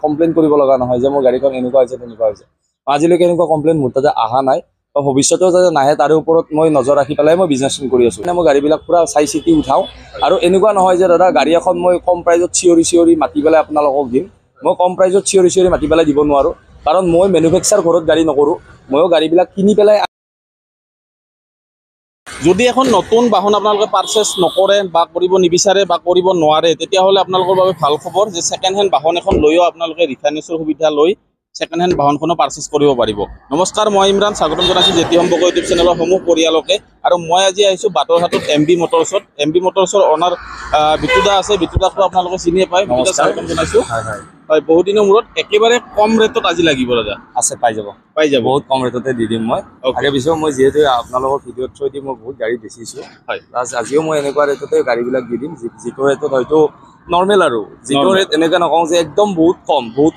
Complain কৰিব লগা নহয় যে মোৰ গাড়ীখন এনেকুৱা হৈছে তেনেকুৱা হৈছে আজিলৈকে এনেকুৱা কমপ্লেইন মোৰ তাতে অহা নাই ভৱিষ্যতেও যাতে নাহে তাৰে ওপৰত মই নজৰ ৰাখি পেলাই মই বিজনেছ কৰি আছোঁ মই গাড়ীবিলাক পুৰা চাই চিতি উঠাওঁ আৰু এনেকুৱা নহয় যে দাদা গাড়ী এখন মই কম প্ৰাইজত চিঞৰি মাতি পেলাই আপোনালোকক দিম মই কম প্ৰাইজত চিঞৰি মাতি পেলাই দিব নোৱাৰোঁ কাৰণ মই মেনুফেকচাৰ ঘৰত গাড়ী নকৰোঁ ময়ো গাড়ীবিলাক কিনি পেলাই যদি এখন নতুন বাহন আপোনালোকে পাৰচেজ নকৰে বা কৰিব নিবিচাৰে বা কৰিব নোৱাৰে তেতিয়াহ'লে আপোনালোকৰ বাবে ভাল খবৰ যে ছেকেণ্ড হেণ্ড বাহন এখন লৈও আপোনালোকে ৰিফাইনেন্সৰ সুবিধা লৈ ছেকেণ্ড হেণ্ড বাহনখনো পাৰচেজ কৰিব পাৰিব নমস্কাৰ মই ইমৰান স্বাগতম জনাইছোঁ জেটি সম্পৰ্ক ইউটিউব চেনেলৰ সমূহ পৰিয়ালকে আৰু মই আজি আহিছোঁ বাটৰঘাটত MB মটৰ্ছৰ অনাৰ বিতুদা আছে বিতুদাকটো আপোনালোকে চিনিয়ে পায় বিতুদা স্বাগতম জনাইছোঁ হয় বহুত দিনৰ মূৰত একেবাৰে কম ৰেটত আজি লাগিব দাদা আছে পাই যাব বহুত কম ৰেটতে দি দিম মই আগে পিছত মই যিহেতু আপোনালোকৰ ভিডিঅ'ত থৈ দি মই বহুত গাড়ী বেচিছোঁ হয় প্লাছ আজিও মই এনেকুৱা ৰেটতে গাড়ীবিলাক দি দিম যিটো ৰেটত হয়তো নৰ্মেল আৰু যিটো ৰেট এনেকৈ নকওঁ যে একদম বহুত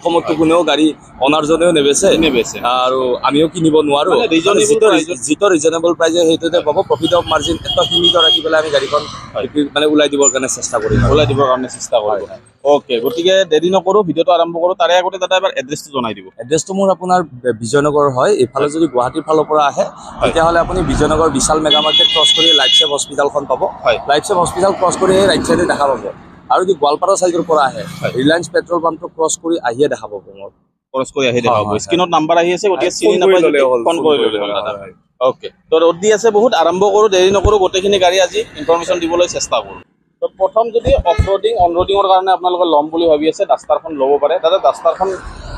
কমততো কোনেও গাড়ী অনাৰজনেও নেবেচে আৰু আমিও কিনিব নোৱাৰোঁ যিটো ৰিজনেবল প্ৰাইজে সেইটোতে পাব প্ৰফিট অফ মাৰ্জিন এটা সীমিত ৰাখি পেলাই আমি গাড়ীখন মানে ওলাই দিবৰ কাৰণে চেষ্টা কৰিম ওকে গতিকে দেৰি নকৰোঁ ভিডিঅ'টো আৰম্ভ কৰোঁ তাৰে আগতে দাদা এবাৰ এড্ৰেছটো জনাই দিব এড্ৰেছটো মোৰ আপোনাৰ বিজয়নগৰ হয় এইফালে যদি গুৱাহাটীৰ ফালৰ পৰা আহে তেতিয়াহ'লে আপুনি বিজয়নগৰ বিশাল মেগা মাৰ্কেট ক্ৰছ কৰি লাইফ ছেভ হস্পিটেলখন পাব লাইফ ছেভ হস্পিটেল ক্ৰছ কৰি ৰাইট চাইডে দেখা পাব আৰু যদি গোৱালপাৰা চাইডৰ পৰা আহে ৰিলায়েন্স পেট্ৰল পাম্পটো ক্ৰছ কৰি আহিয়ে দেখা পাব মোৰ স্ক্ৰীনত নাম্বাৰ আহি আছে গতিকে চিনি নাপায় ফোন কৰি ল'লে হ'ল দাদা ওকে তো ৰ'দ দি আছে বহুত আৰম্ভ কৰোঁ দেৰি নকৰোঁ গোটেইখিনি গাড়ী আজি ইনফৰমেশ্যন দিবলৈ চেষ্টা কৰোঁ তো প্ৰথম যদি অফ ৰ'ডিং অন ৰ'ডিঙৰ কাৰণে আপোনালোকে ল'ম বুলি ভাবি আছে ডাষ্টাৰখন ল'ব পাৰে দাদা ডাষ্টাৰখন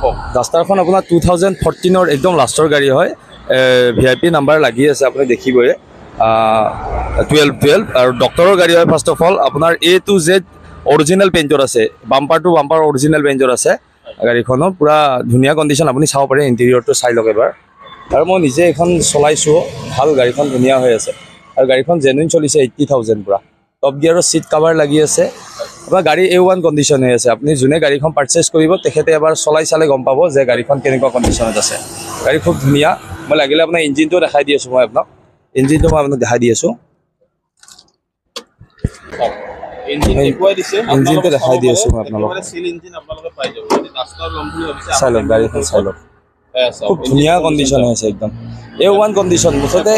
কওক ডাষ্টাৰখন আপোনাৰ 2014 একদম লাষ্টৰ গাড়ী হয় VIP নাম্বাৰ লাগি আছে আপুনি দেখিবই 12 আৰু ডক্টৰৰ গাড়ী হয় ফাৰ্ষ্ট অফ অল আপোনাৰ A to Z অৰিজিনেল পেইণ্টৰ আছে বাম্পাৰ টু বাম্পাৰ অৰিজিনেল পেইণ্টৰ আছে গাড়ীখনৰ পুৰা ধুনীয়া কণ্ডিশ্যন আপুনি চাব পাৰে ইণ্টেৰিয়ৰটো চাই লওক এবাৰ আৰু মই নিজে এখন চলাইছোঁ ভাল গাড়ীখন ধুনীয়া হৈ আছে আৰু গাড়ীখন জেনুইন চলিছে 80,000 পুৰা টপ গিয়াৰৰ ছিট কাভাৰ লাগি আছে আপোনাৰ গাড়ী A1 কণ্ডিশ্যন হৈ আছে আপুনি যোনে গাড়ীখন পাৰ্চেছ কৰিব তেখেতে এবাৰ চলাই চালে গম পাব যে গাড়ীখন কেনেকুৱা কণ্ডিশ্যনত আছে গাড়ী খুব ধুনীয়া মই লাগিলে আপোনাৰ ইঞ্জিনটো দেখাই দি আছোঁ মই আপোনাক ইঞ্জিনটো মই আপোনাক দেখাই দি আছোঁ ইঞ্জিনটো দেখাই দি আছোঁ মই আপোনালোকক চাই লওক গাড়ীখন চাই লওক খুব ধুনীয়া কণ্ডিশ্যন হৈ আছে একদম A1 কণ্ডিশ্যন মুঠতে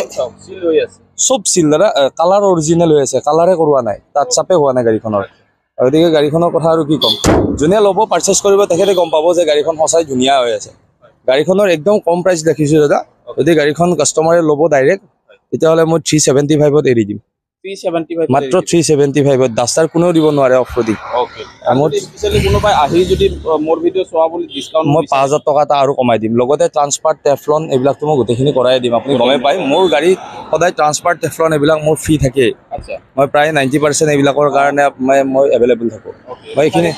চব চিল দাদা কালাৰ অৰিজিনেল হৈ আছে কালাৰে কৰোৱা নাই তাত চাপে হোৱা নাই গাড়ীখনৰ গতিকে গাড়ীখনৰ কথা আৰু কি ক'ম যোনে ল'ব পাৰ্চেছ কৰিব তেখেতে গম পাব যে গাড়ীখন সঁচাই ধুনীয়া হৈ আছে গাড়ীখনৰ একদম কম প্ৰাইচ দেখিছোঁ দাদা যদি গাড়ীখন কাষ্টমাৰে ল'ব ডাইৰেক্ট তেতিয়াহ'লে মই 375ত এৰি দিম মাত্ৰ 375ত ডাষ্টাৰ কোনেও দিব নোৱাৰে অফ ৰ'ডিং মই 5,000 টকা এটা আৰু কমাই দিম লগতে ট্ৰান্সপাৰ্ট টেফলন এইবিলাকতো মই গোটেইখিনি কৰাই দিম আপুনি গমেই পায় মোৰ গাড়ীত সদায় ট্ৰান্সপাৰ্ট টেফলন এইবিলাক মোৰ ফ্ৰী থাকে মই প্ৰায় 90% এইবিলাকৰ কাৰণে মই এভেইলেবল থাকোঁ মই এইখিনি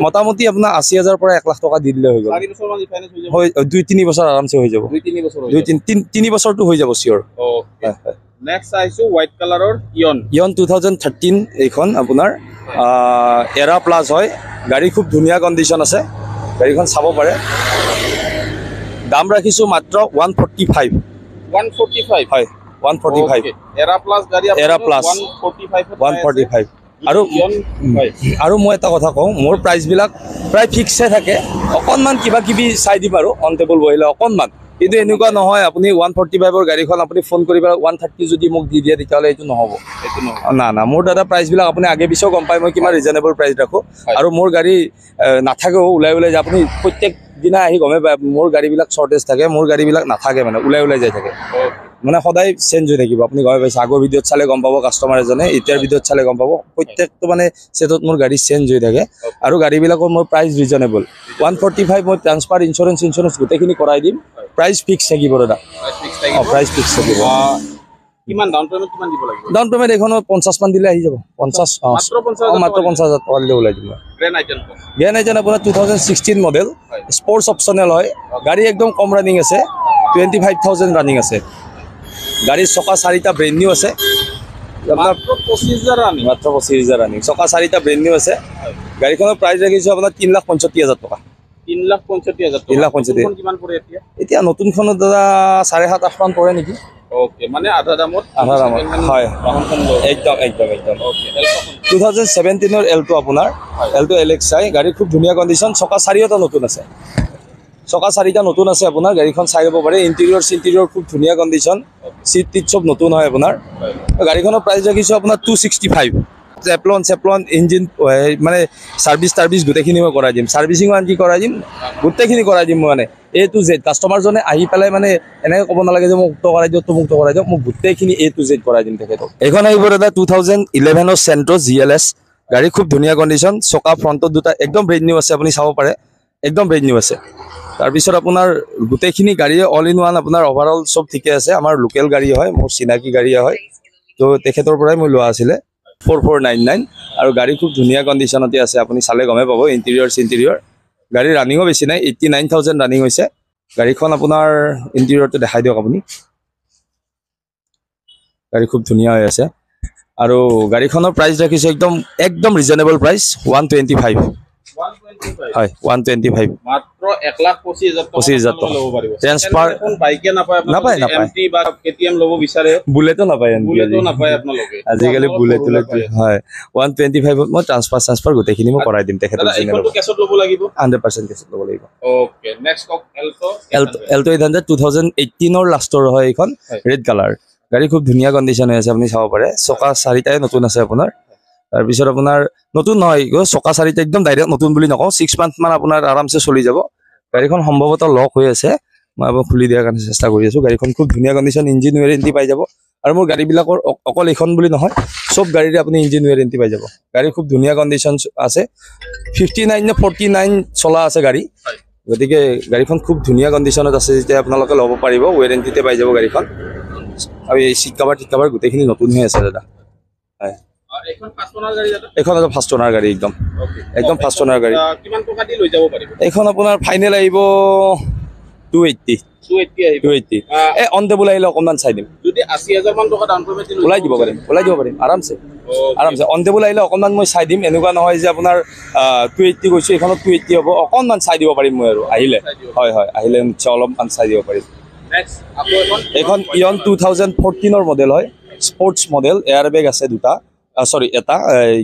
মোটামুটি আপোনাৰ 80,000 পৰা 1 লাখ টকা দি দিলে হৈ গ'ল হয় 2-3 বছৰ আৰামছে হৈ যাব 2-3 বছৰটো হৈ যাব চিয়'ৰ নেক্সট আইছো হোৱাইট কালাৰৰ ইয়ন 2013 এইখন আপোনাৰ এৰা প্লাছ হয় গাড়ী খুব ধুনীয়া কণ্ডিশ্যন আছে গাড়ীখন চাব পাৰে দাম ৰাখিছোঁ মাত্ৰ 145 হয় 145 এৰা প্লাছ 145 আৰু মই এটা কথা কওঁ মোৰ প্ৰাইচবিলাক প্ৰায় ফিক্সে থাকে অকণমান কিবা কিবি চাই দিম আৰু অন টেবল বহিলে অকণমান কিন্তু এনেকুৱা নহয় আপুনি 145ৰ গাড়ীখন আপুনি ফোন কৰি পেলাই 130 যদি মোক দি দিয়ে তেতিয়াহ'লে এইটো নহ'ব না মোৰ দাদা প্ৰাইচবিলাক আপুনি আগে পিছেও গম পায় মই কিমান ৰিজনেবল প্ৰাইচ ৰাখোঁ আৰু মোৰ গাড়ী নাথাকেও ওলাই যায় আপুনি প্ৰত্যেক দিনা আহি গমেই পায় মোৰ গাড়ীবিলাক শ্বৰ্টেজ থাকে মোৰ গাড়ীবিলাক নাথাকে মানে ওলাই যাই থাকে মানে সদায় চেঞ্জ হৈ থাকিব আপুনি গমে পাইছে আগৰ ভিডিঅ'ত চালে গম পাব কাষ্টমাৰ এজনে এতিয়াৰ ভিডিঅ'ত চালে গম পাব প্ৰত্যেকটো মানে ছেটত মোৰ গাড়ী চেঞ্জ হৈ থাকে আৰু গাড়ীবিলাকৰ মোৰ প্ৰাইচ ৰিজনেবল 145 মই ট্ৰান্সফাৰ ইঞ্চুৰেঞ্চ গোটেইখিনি কৰাই দিম প্ৰাইচ ফিক্স থাকিব দাদা প্ৰাইচ ফিক্স থাকিব কিমান ডাউন পেমেণ্ট কিমান দিব লাগিব ডাউন পেমেণ্ট এখনো 50 মান দিলে আহি যাব 50 মাত্ৰ 50,000 টকা দিলে ওলাই দিব গ্ৰেণ্ড আইটেন আপোনাৰ 2016 মডেল স্পৰ্টছ অপশ্যনেল হয় গাড়ী একদম কম ৰানিং আছে 25,000 ৰানিং আছে গাড়ীৰ চকা 4টা ব্ৰেণ্ড নিউ আছে মাত্ৰ 25,000 ৰানিং চকা 4টা ব্ৰেণ্ড নিউ আছে গাড়ীখনৰ প্ৰাইচ ৰাখিছোঁ আপোনাৰ 3,65,000 টকা 3,65,000 টকা কিমান পৰে এতিয়া নতুনখনত দাদা 7,500 মান পৰে নেকি ওকে মানে আধা দামত আধা দামত, second hand হয়। বাহনখন ল'ব। একদম একদম একদম ওকে এলটো 2017 এলটো আপোনাৰ এলটো এলেক্সাই গাড়ী খুব ধুনীয়া কণ্ডিশ্যন চকা চাৰিওটা নতুন আছে চকা চাৰিটা নতুন আছে আপোনাৰ গাড়ীখন চাই ল'ব পাৰে ইণ্টেৰিয়ৰ খুব ধুনীয়া কণ্ডিশ্যন চিট টিট চব নতুন হয় আপোনাৰ গাড়ীখনৰ প্ৰাইচ ৰাখিছোঁ আপোনাৰ 265 চেপলন ইঞ্জিন মানে চাৰ্ভিছ গোটেইখিনি মই কৰাই দিম চাৰ্ভিচিঙো আনকি কৰাই দিম গোটেইখিনি কৰাই দিম মই মানে A to Z কাষ্টমাৰজনে আহি পেলাই মানে এনেকৈ ক'ব নালাগে যে মোক মুক্ত কৰাই দিয়ক মুক্ত কৰাই দিয়ক মোক গোটেইখিনি A to Z কৰাই দিম তেখেতক এইখন আহিব দাদা 2011 চেণ্ট্ৰ GLS গাড়ী খুব ধুনীয়া কণ্ডিশ্যন চকা ফ্ৰণ্টত দুটা একদম ব্ৰেণ্ড নিউ আছে আপুনি চাব পাৰে একদম ব্ৰেণ্ড নিউ আছে তাৰপিছত আপোনাৰ গোটেইখিনি গাড়ীয়ে অল ইন ওৱান আপোনাৰ অভাৰঅল চব ঠিকে আছে আমাৰ লোকেল গাড়ী হয় মোৰ চিনাকি গাড়ী হয় তো তেখেতৰ পৰাই মই লোৱা আছিলে 4499 আৰু গাড়ী খুব ধুনীয়া কণ্ডিশ্যনতে আছে আপুনি চালে গমে পাব ইণ্টেৰিয়ৰ গাড়ী ৰানিঙো বেছি নাই 89,000 ৰানিং হৈছে গাড়ীখন আপোনাৰ ইণ্টেৰিয়ৰটো দেখাই দিয়ক আপুনি গাড়ী খুব ধুনীয়া হৈ আছে আৰু গাড়ীখনৰ প্ৰাইচ ৰাখিছোঁ একদম ৰিজনেবল প্ৰাইচ 125 হয় 125 মাত্ৰ 1,25,000 টকা ল'ব পাৰিব ট্ৰেন্সফাৰ এখন বাইকে নাপায় নাপায় এমটি বা কেটিএম ল'ব বিচাৰে বুলেটো নাপায় বুলেটো নাপায় আপোনালোকে আজিকালি বুলেট হয় 125 মই ট্ৰান্সফাৰ গোটেইখিনি মই কৰাই দিম তেখেতক এইখনটো কেছত ল'ব লাগিব 100% কেছত ল'ব লাগিব ওকে নেক্সট কক এলটো 800 2018 লাষ্টৰ হয় এইখন ৰেড কালাৰ গাড়ী খুব ধুনীয়া কণ্ডিশ্যন হৈ আছে আপুনি চাব পাৰে চকা চাৰিটাই নতুন আছে আপোনাৰ তাৰপিছত আপোনাৰ নতুন নহয় চকা চাৰিটা একদম ডাইৰেক্ট নতুন বুলি নকওঁ 6 মান্থ মান আপোনাৰ আৰামছে চলি যাব গাড়ীখন সম্ভৱতঃ লক হৈ আছে মই আপোনাক খুলি দিয়াৰ কাৰণে চেষ্টা কৰি আছোঁ গাড়ীখন খুব ধুনীয়া কণ্ডিশ্যন ইঞ্জিন ৱাৰেণ্টি পাই যাব আৰু মোৰ গাড়ীবিলাকৰ অকল এইখন বুলি নহয় চব গাড়ীৰে আপুনি ইঞ্জিন ৱাৰেণ্টি পাই যাব গাড়ী খুব ধুনীয়া কণ্ডিশ্যন আছে 59 নে 49 চলা আছে গাড়ী গতিকে গাড়ীখন খুব ধুনীয়া কণ্ডিশ্যনত আছে যেতিয়া আপোনালোকে ল'ব পাৰিব ৱাৰেণ্টিতে পাই যাব গাড়ীখন আৰু এই চিট কাভাৰ গোটেইখিনি নতুন হৈ আছে দাদা হয় এইখন ফাৰ্ষ্ট অনাৰ গাড়ী একদম ফাৰ্ষ্ট অনাৰ গাড়ী কিমান টকা দি লৈ যাব পাৰিব এইখন আপোনাৰ ফাইনেল আহিব 280 এই অন টেবুল আহিলে অকণমান চাই দিম যদি 80,000 মান টকা ডাউন পেমেণ্ট ওলাই দিব পাৰিম আৰামছে অন টেবুল আহিলে অকণমান মই চাই দিম এনেকুৱা নহয় যে আপোনাৰ 280 কৈছোঁ এইখনত 280 হ'ব অকণমান চাই দিব পাৰিম মই আৰু আহিলে হয় আহিলে নিশ্চয় অলপমান চাই দিব পাৰিম এইখন ইয়ন 2014 মডেল হয় স্পৰ্টছ মডেল এয়াৰ বেগ আছে দুটা এটা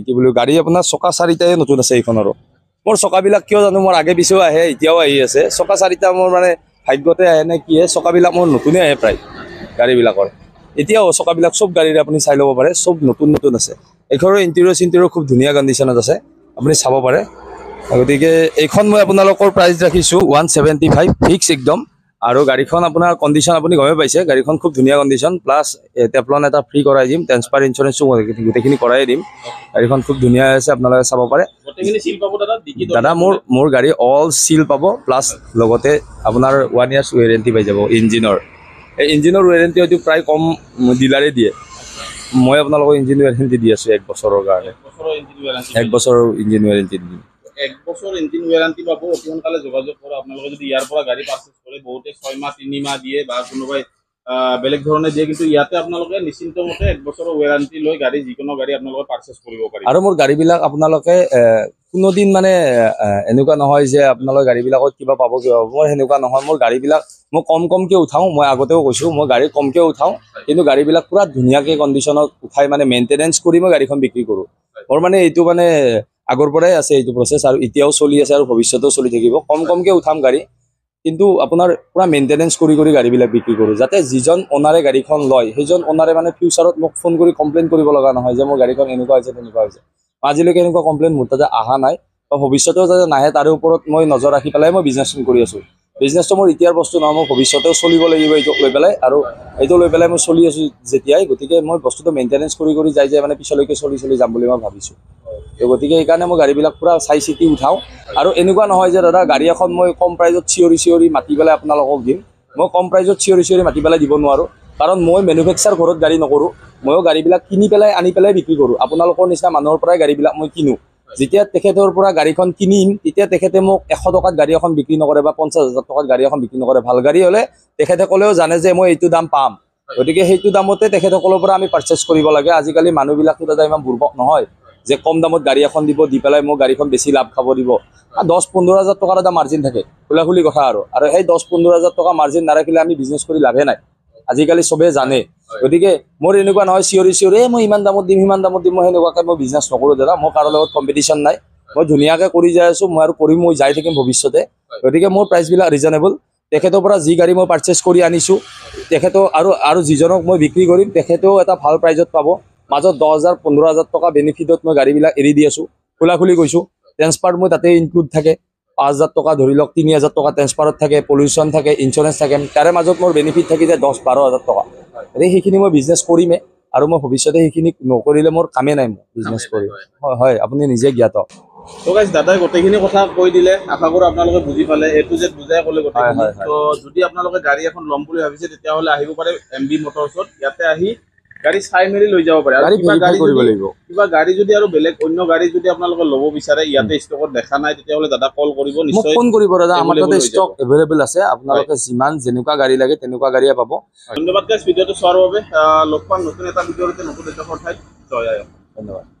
কি বুলি গাড়ী আপোনাৰ চকা চাৰিটাই নতুন আছে এইখনৰো মোৰ চকাবিলাক কিয় জানো মোৰ আগে পিছেও আহে এতিয়াও আহি আছে চকা চাৰিটা মোৰ মানে ভাগ্যতে আহে নে কি হয় চকাবিলাক মোৰ নতুনে আহে প্ৰায় গাড়ীবিলাকৰ এতিয়াও চকাবিলাক চব গাড়ীৰে আপুনি চাই ল'ব পাৰে চব নতুন আছে এইখনৰ ইণ্টেৰিয়ৰ খুব ধুনীয়া কণ্ডিশ্যনত আছে আপুনি চাব পাৰে গতিকে এইখন মই আপোনালোকৰ প্ৰাইচ ৰাখিছোঁ 175 ফিক্স একদম আৰু গাড়ীখন আপোনাৰ কণ্ডিশ্যন আপুনি গমে পাইছে গাড়ীখন খুব ধুনীয়া কণ্ডিশ্যন প্লাছ টেপলন এটা ফ্ৰী কৰাই দিম ট্ৰেন্সফাৰ ইঞ্চুৰেঞ্চো গোটেইখিনি কৰাই দিম গাড়ীখন খুব ধুনীয়া আছে আপোনালোকে চাব পাৰে দাদা মোৰ গাড়ী অল চিল পাব প্লাছ লগতে আপোনাৰ 1 years ৱাৰেণ্টি পাই যাব ইঞ্জিনৰ এই ইঞ্জিনৰ ৱাৰেণ্টি হয়তো প্ৰায় কম ডিলাৰে দিয়ে মই আপোনালোকক ইঞ্জিন ৱাৰেণ্টি দি আছোঁ 1 বছৰৰ কাৰণে 1 বছৰৰ ইঞ্জিন ৱাৰেণ্টি দিম 1 বছৰ ইঞ্জিন ৱাৰেণ্টি পাব অতি সোনকালে যোগাযোগ কৰক আপোনালোকে যদি ইয়াৰ পৰা গাড়ী পাৰ্চেছ কৰে বহুতে 6 মাহ 3 মাহ দিয়ে বা কোনোবাই বেলেগ ধৰণে দিয়ে কিন্তু ইয়াতে আপোনালোকে নিশ্চিন্ত মতে 1 বছৰৰ ৱাৰেণ্টি লৈ গাড়ী যিকোনো গাড়ী আপোনালোকে পাৰ্চেছ কৰিব পাৰিব আৰু মোৰ গাড়ীবিলাক আপোনালোকে কোনোদিন মানে এনেকুৱা নহয় যে আপোনালোকে গাড়ীবিলাকত কিবা পাব মোৰ সেনেকুৱা নহয় মোৰ গাড়ীবিলাক মই কমকৈ উঠাওঁ মই আগতেও কৈছোঁ মই গাড়ী কমকৈ উঠাওঁ কিন্তু গাড়ীবিলাক পুৰা ধুনীয়াকৈ কণ্ডিশ্যনত উঠাই মানে মেইনটেনেঞ্চ কৰি মই গাড়ীখন বিক্ৰী কৰোঁ মোৰ মানে এইটো মানে আগৰ পৰাই আছে এইটো প্ৰচেছ আৰু এতিয়াও চলি আছে আৰু ভৱিষ্যতেও চলি থাকিব কমকৈ উঠাম গাড়ী কিন্তু আপোনাৰ পুৰা মেইনটেনেঞ্চ কৰি গাড়ীবিলাক বিক্ৰী কৰোঁ যাতে যিজন অনাৰে গাড়ীখন লয় সেইজন অনাৰে মানে ফিউচাৰত মোক ফোন কৰি কমপ্লেইন কৰিব লগা নহয় যে মোৰ গাড়ীখন এনেকুৱা হৈছে তেনেকুৱা হৈছে আজিলৈকে এনেকুৱা কমপ্লেইন মোৰ তাতে অহা নাই বা ভৱিষ্যতেও যাতে নাহে তাৰে ওপৰত মই নজৰ ৰাখি পেলাই মই বিজনেছটো কৰি আছোঁ বিজনেছটো মোৰ এতিয়াৰ বস্তু নহয় মই ভৱিষ্যতেও চলিব লাগিব এইটোক লৈ পেলাই আৰু এইটো লৈ পেলাই মই চলি আছোঁ যেতিয়াই গতিকে মই বস্তুটো মেইনটেনেঞ্চ কৰি যাই মানে পিছলৈকে চলি যাম বুলি মই ভাবিছোঁ গতিকে সেইকাৰণে মই গাড়ীবিলাক পুৰা চাই চিতি উঠাওঁ আৰু এনেকুৱা নহয় যে দাদা গাড়ী এখন মই কম প্ৰাইজত চিঞৰি মাতি পেলাই আপোনালোকক দিম মই কম প্ৰাইজত চিঞৰি মাতি পেলাই দিব নোৱাৰোঁ কাৰণ মই মেনুফেকচাৰ ঘৰত গাড়ী নকৰোঁ ময়ো গাড়ীবিলাক কিনি পেলাই আনি পেলাই বিক্ৰী কৰোঁ আপোনালোকৰ নিচিনা মানুহৰ পৰাই গাড়ীবিলাক মই কিনো যেতিয়া তেখেতৰ পৰা গাড়ীখন কিনিম তেতিয়া তেখেতে মোক 100 টকাত গাড়ী এখন বিক্ৰী নকৰে বা 50,000 টকাত গাড়ী এখন বিক্ৰী নকৰে ভাল গাড়ী হ'লে তেখেতসকলেও জানে যে মই এইটো দাম পাম গতিকে সেইটো দামতে তেখেতসকলৰ পৰা আমি পাৰ্চেছ কৰিব লাগে আজিকালি মানুহবিলাকতো দাদা ইমান বুৰ্বক নহয় যে কম দামত গাড়ী এখন দিব দি পেলাই মোক গাড়ীখন বেছি লাভ খাব দিব 10-15,000 টকাৰ এটা মাৰ্জিন থাকে খোলাখুলি কথা আৰু সেই 10-15,000 টকা মাৰ্জিন নাৰাখিলে আমি বিজনেছ কৰি লাভে নাই আজিকালি চবে জানে গতিকে মোৰ এনেকুৱা নহয় চিঞৰি চিঞৰি মই ইমান দামত দিম মই সেনেকুৱাকৈ মই বিজনেছ নকৰোঁ দাদা মোৰ কাৰো লগত কম্পিটিশ্যন নাই মই ধুনীয়াকৈ কৰি যাই আছোঁ মই আৰু কৰিম মই যাই থাকিম ভৱিষ্যতে গতিকে মোৰ প্ৰাইচবিলাক ৰিজনেবল তেখেতৰ পৰা যি গাড়ী মই পাৰ্চেছ কৰি আনিছোঁ তেখেতৰ আৰু যিজনক মই বিক্ৰী কৰিম তেখেতেও এটা ভাল প্ৰাইজত পাব মাজত 10,000 15,000 টকা বেনিফিটত মই গাড়ীবিলাক এৰি দি আছোঁ খোলাখুলি কৈছোঁ ট্ৰেন্সফাৰ্ট মই তাতে ইনক্লুড থাকে 5,000 টকা ধৰি লওক 3,000 টকা ট্ৰেন্সফাৰত থাকে পলিউশ্যন থাকে ইঞ্চুৰেঞ্চ থাকে তাৰে মাজত মোৰ বেনিফিট থাকি যায় 10-12,000 টকা গতিকে সেইখিনি মই বিজনেছ কৰিমেই আৰু মই ভৱিষ্যতে সেইখিনি নকৰিলে মোৰ কামেই নাই মই বিজনেছ কৰি হয় হয় আপুনি নিজে জ্ঞাত তো গাইজ দাদাই গোটেইখিনি কথা কৈ দিলে আশা কৰোঁ আপোনালোকে বুজি পালে এ টু জেড বুজাই ক'লে গোটেইখিনি হয়, হয়। তো যদি আপোনালোকে গাড়ী এখন ল'ম বুলি ভাবিছে তেতিয়াহ'লে আহিব পাৰে MB মটৰ্ছত ইয়াতে আহি গাড়ী চাই মেলি লৈ যাব পাৰে আৰু গাড়ী কিবা ভেৰিফাই কৰিব লাগিব কিবা গাড়ী যদি আৰু বেলেগ অন্য গাড়ী যদি আপোনালোকে ল'ব বিচাৰে ইয়াতে ষ্টকত দেখা নাই তেতিয়াহ'লে দাদা কল কৰিব মোক নিশ্চয় ফোন কৰিব দাদা আমাৰ available তাতে হৈ ষ্টক এভেইলেবল আছে আপোনালোকে যিমান যেনেকুৱা গাড়ী লাগে তেনেকুৱা গাড়ীয়ে পাব ধন্যবাদ গাইজ ভিডিঅ'টো চোৱাৰ বাবে লগ পাম নতুন এটা ভিডিঅ'তে নতুন এটা কথাত জয় আই অসম। ধন্যবাদ